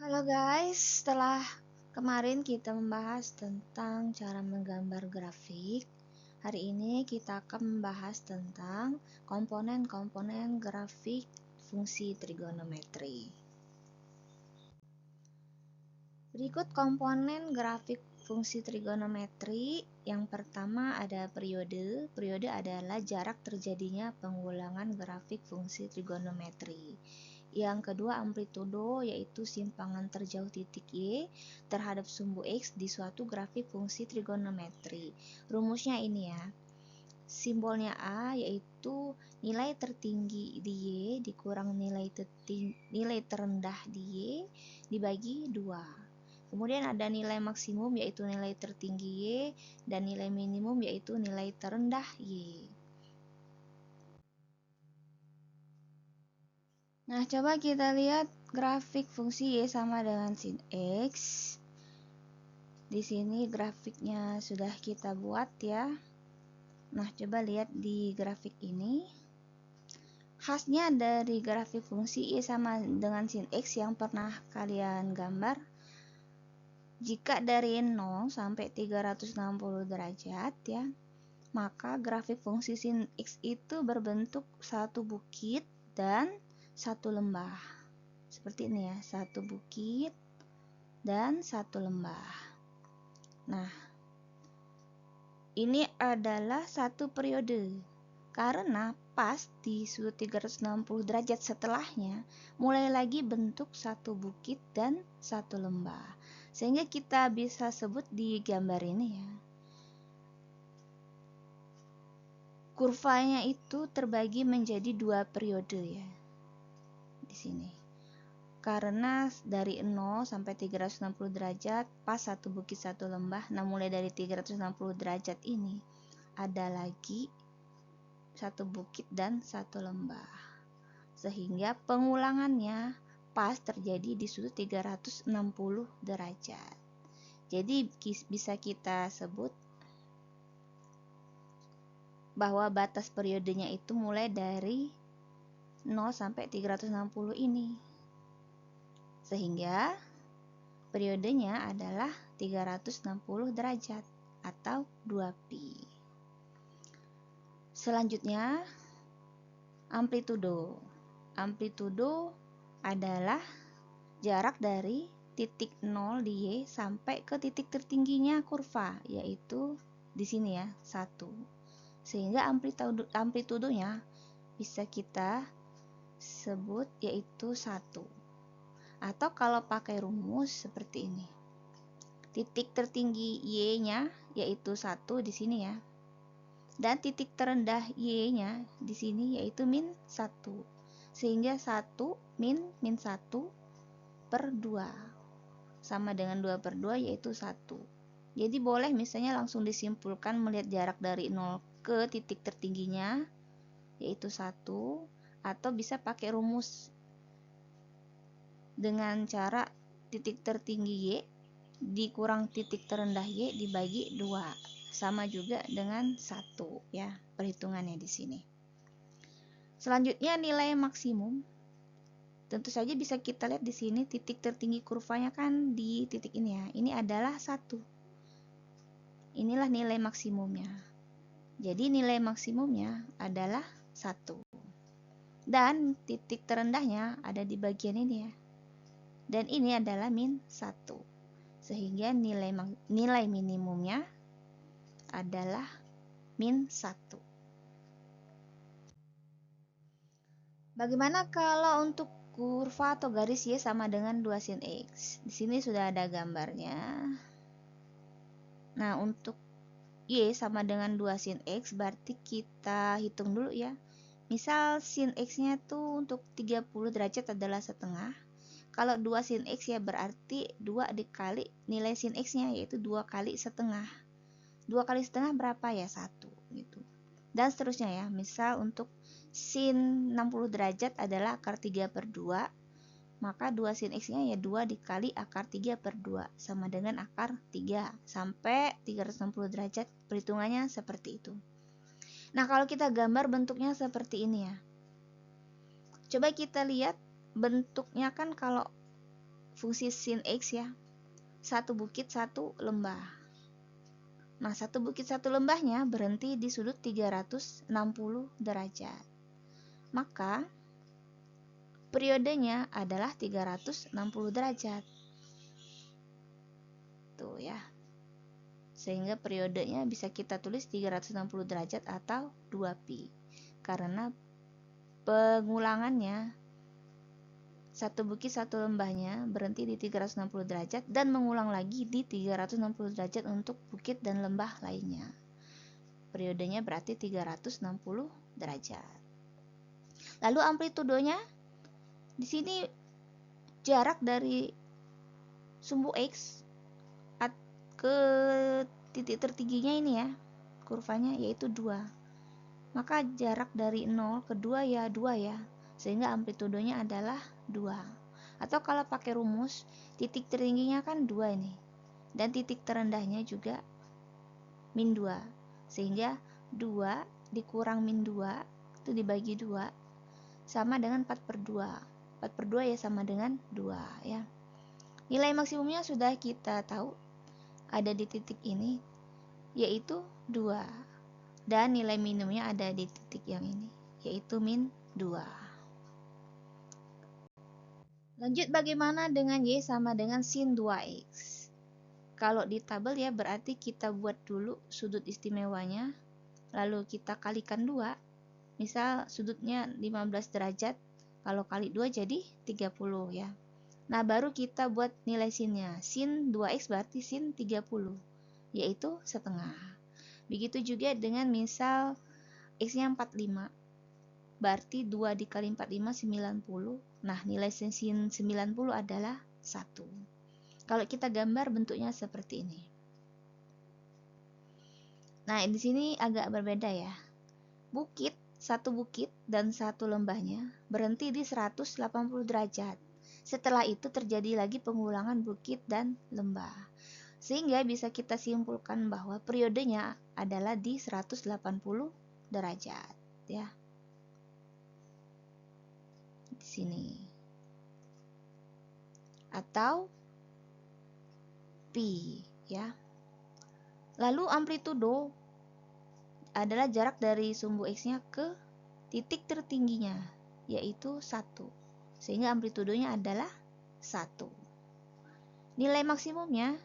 Halo guys, setelah kemarin kita membahas tentang cara menggambar grafik, hari ini kita akan membahas tentang komponen-komponen grafik fungsi trigonometri. Berikut komponen grafik fungsi trigonometri. Yang pertama ada periode. Periode adalah jarak terjadinya pengulangan grafik fungsi trigonometri. Yang kedua amplitudo, yaitu simpangan terjauh titik Y terhadap sumbu X di suatu grafik fungsi trigonometri. Rumusnya ini ya. Simbolnya A yaitu nilai tertinggi di Y dikurang nilai terendah di Y dibagi 2. Kemudian ada nilai maksimum yaitu nilai tertinggi Y dan nilai minimum yaitu nilai terendah Y. Nah, coba kita lihat grafik fungsi Y sama dengan sin X. Di sini grafiknya sudah kita buat ya. Nah, coba lihat di grafik ini. Khasnya dari grafik fungsi Y sama dengan sin X yang pernah kalian gambar, jika dari 0 sampai 360 derajat ya, maka grafik fungsi sin X itu berbentuk satu bukit dan satu lembah. Seperti ini ya, satu bukit dan satu lembah. Nah, ini adalah satu periode. Karena pas di sudut 360 derajat setelahnya, mulai lagi bentuk satu bukit dan satu lembah. Sehingga kita bisa sebut di gambar ini ya, kurvanya itu terbagi menjadi 2 periode ya. Di sini. Karena dari 0 sampai 360 derajat pas satu bukit satu lembah. Nah, mulai dari 360 derajat ini ada lagi satu bukit dan satu lembah. Sehingga pengulangannya pas terjadi di sudut 360 derajat. Jadi bisa kita sebut bahwa batas periodenya itu mulai dari 0 sampai 360 ini. Sehingga periodenya adalah 360 derajat atau 2pi. Selanjutnya amplitudo. Amplitudo adalah jarak dari titik 0 di Y sampai ke titik tertingginya kurva, yaitu di sini ya, 1. Sehingga amplitudonya bisa kita sebut yaitu 1. Atau kalau pakai rumus seperti ini. Titik tertinggi Y-nya yaitu 1 di sini ya. Dan titik terendah Y-nya di sini yaitu min 1. Sehingga 1 min 1 per 2 sama dengan 2 per 2 yaitu 1. Jadi boleh misalnya langsung disimpulkan melihat jarak dari 0 ke titik tertingginya yaitu 1, atau bisa pakai rumus dengan cara titik tertinggi Y dikurang titik terendah Y dibagi 2 sama juga dengan 1 ya, perhitungannya di sini. Selanjutnya nilai maksimum. Tentu saja bisa kita lihat di sini titik tertinggi kurvanya kan di titik ini ya. Ini adalah 1. Inilah nilai maksimumnya. Jadi nilai maksimumnya adalah 1. Dan titik terendahnya ada di bagian ini ya. Dan ini adalah min 1. Sehingga nilai minimumnya adalah min 1. Bagaimana kalau untuk kurva atau garis Y sama dengan 2 sin X? Di sini sudah ada gambarnya. Nah, untuk Y sama dengan 2 sin X berarti kita hitung dulu ya. Misal sin X-nya tuh untuk 30 derajat adalah setengah. Kalau 2 sin X ya berarti 2 dikali nilai sin X-nya yaitu 2 kali setengah. 2 kali setengah berapa ya? 1 gitu. Dan seterusnya ya. Misal untuk sin 60 derajat adalah akar 3 per 2. Maka 2 sin X-nya ya 2 dikali akar 3 per 2 sama dengan akar 3 sampai 360 derajat. Perhitungannya seperti itu. Nah, kalau kita gambar bentuknya seperti ini ya. Coba kita lihat bentuknya kan kalau fungsi sin X ya. Satu bukit, satu lembah. Nah, satu bukit, satu lembahnya berhenti di sudut 360 derajat. Maka, periodenya adalah 360 derajat. Tuh ya. Sehingga periodenya bisa kita tulis 360 derajat atau 2pi. Karena pengulangannya satu bukit satu lembahnya berhenti di 360 derajat dan mengulang lagi di 360 derajat untuk bukit dan lembah lainnya. Periodenya berarti 360 derajat. Lalu amplitudonya di sini jarak dari sumbu X ke titik tertingginya ini ya, kurvanya yaitu 2. Maka jarak dari 0 ke 2 ya 2 ya. Sehingga amplitudonya adalah 2. Atau kalau pakai rumus, titik tertingginya kan 2 ini. Dan titik terendahnya juga min 2. Sehingga 2 dikurang min 2 itu dibagi 2 sama dengan 4/2. 4/2 ya sama dengan 2 ya. Nilai maksimumnya sudah kita tahu ada di titik ini yaitu 2. Dan nilai minimumnya ada di titik yang ini yaitu min 2. Lanjut, bagaimana dengan Y sama dengan sin 2X? Kalau di tabel ya berarti kita buat dulu sudut istimewanya, lalu kita kalikan 2. Misal sudutnya 15 derajat, kalau kali 2 jadi 30 ya. Nah, baru kita buat nilai sinnya. Sin 2X berarti sin 30, yaitu setengah. Begitu juga dengan misal X-nya 45. Berarti 2 dikali 45 90. Nah, nilai sin 90 adalah 1. Kalau kita gambar bentuknya seperti ini. Nah, di sini agak berbeda ya. Satu bukit dan satu lembahnya berhenti di 180 derajat. Setelah itu terjadi lagi pengulangan bukit dan lembah. Sehingga bisa kita simpulkan bahwa periodenya adalah di 180 derajat ya. Di sini. Atau pi ya. Lalu amplitudo adalah jarak dari sumbu X-nya ke titik tertingginya yaitu 1. Sehingga amplitudonya adalah 1. Nilai maksimumnya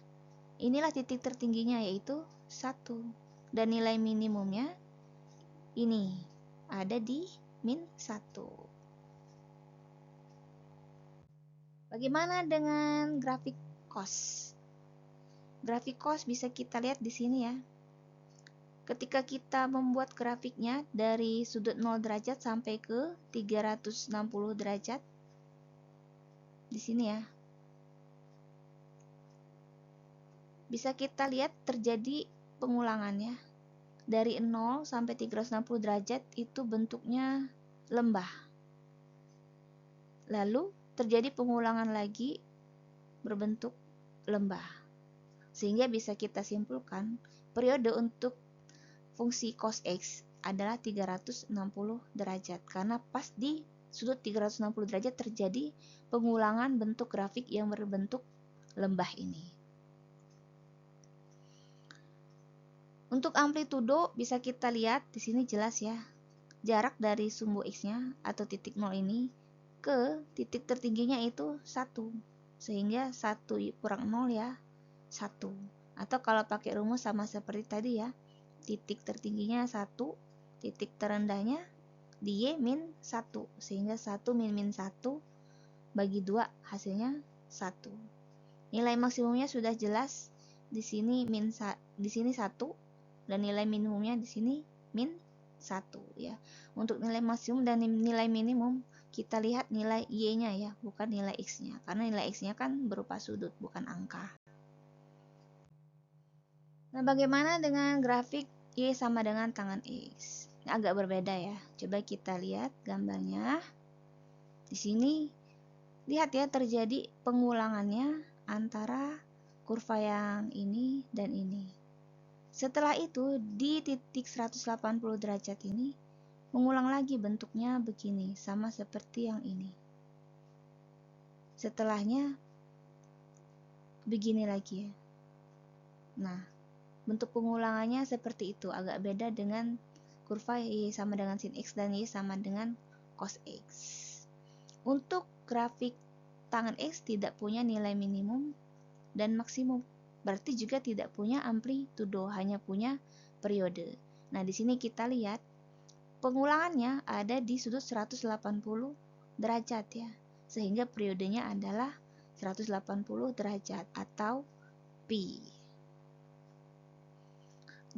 inilah titik tertingginya yaitu 1. Dan nilai minimumnya ini ada di min 1. Bagaimana dengan grafik cos? Grafik cos bisa kita lihat di sini ya. Ketika kita membuat grafiknya dari sudut 0 derajat sampai ke 360 derajat di sini ya. Bisa kita lihat terjadi pengulangannya. Dari 0 sampai 360 derajat itu bentuknya lembah. Lalu terjadi pengulangan lagi berbentuk lembah. Sehingga bisa kita simpulkan periode untuk fungsi cos X adalah 360 derajat. Karena pas di sudut 360 derajat terjadi pengulangan bentuk grafik yang berbentuk lembah ini. Untuk amplitudo bisa kita lihat di sini jelas ya. Jarak dari sumbu X-nya atau titik 0 ini ke titik tertingginya itu 1. Sehingga 1 kurang 0 ya 1. Atau kalau pakai rumus sama seperti tadi ya. Titik tertingginya 1, titik terendahnya di Y min 1. Sehingga 1 min 1 bagi 2 hasilnya 1. Nilai maksimumnya sudah jelas. Di sini di sini 1 dan nilai minimumnya di sini min 1 ya. Untuk nilai maksimum dan nilai minimum kita lihat nilai Y-nya ya, bukan nilai X-nya. Karena nilai X-nya kan berupa sudut, bukan angka. Nah, bagaimana dengan grafik Y sama dengan tangan X? Ini agak berbeda ya. Coba kita lihat gambarnya. Di sini lihat ya terjadi pengulangannya antara kurva yang ini dan ini. Setelah itu di titik 180 derajat ini mengulang lagi bentuknya begini, sama seperti yang ini. Setelahnya begini lagi ya. Nah, bentuk pengulangannya seperti itu, agak beda dengan kurva Y sama dengan sin X dan Y sama dengan cos X. Untuk grafik tangan X tidak punya nilai minimum dan maksimum, berarti juga tidak punya amplitudo, hanya punya periode. Nah, di sini kita lihat pengulangannya ada di sudut 180 derajat ya, sehingga periodenya adalah 180 derajat atau pi.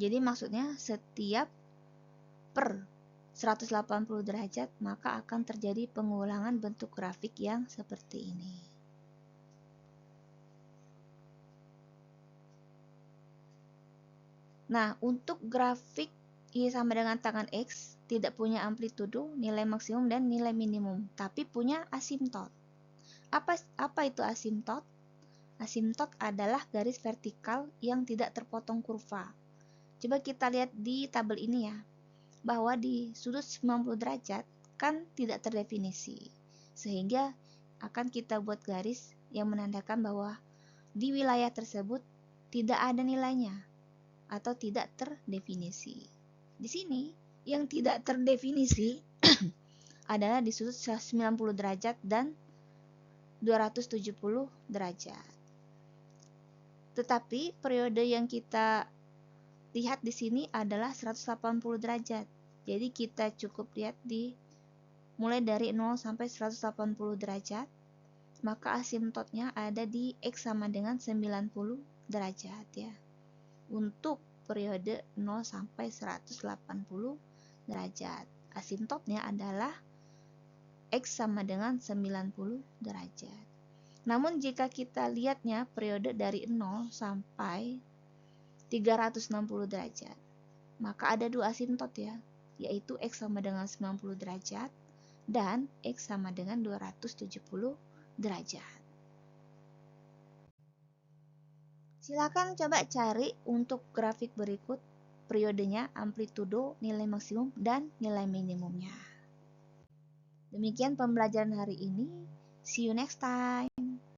Jadi maksudnya setiap per 180 derajat maka akan terjadi pengulangan bentuk grafik yang seperti ini. Nah, untuk grafik Y sama dengan tangan X tidak punya amplitudo, nilai maksimum dan nilai minimum, tapi punya asimtot. Apa itu asimtot? Asimtot adalah garis vertikal yang tidak terpotong kurva. Coba kita lihat di tabel ini ya, bahwa di sudut 90 derajat kan tidak terdefinisi, sehingga akan kita buat garis yang menandakan bahwa di wilayah tersebut tidak ada nilainya atau tidak terdefinisi. Di sini yang tidak terdefinisi adalah di sudut 90 derajat dan 270 derajat. Tetapi periode yang kita lihat di sini adalah 180 derajat. Jadi kita cukup lihat mulai dari 0 sampai 180 derajat. Maka asimtotnya ada di X sama dengan 90 derajat ya. Untuk periode 0 sampai 180 derajat. Asimtotnya adalah X sama dengan 90 derajat. Namun jika kita lihatnya periode dari 0 sampai 360 derajat, maka ada dua asimtot ya, yaitu X sama dengan 90 derajat dan X sama dengan 270 derajat. Silakan coba cari untuk grafik berikut periodenya, amplitudo, nilai maksimum, dan nilai minimumnya. Demikian pembelajaran hari ini. See you next time.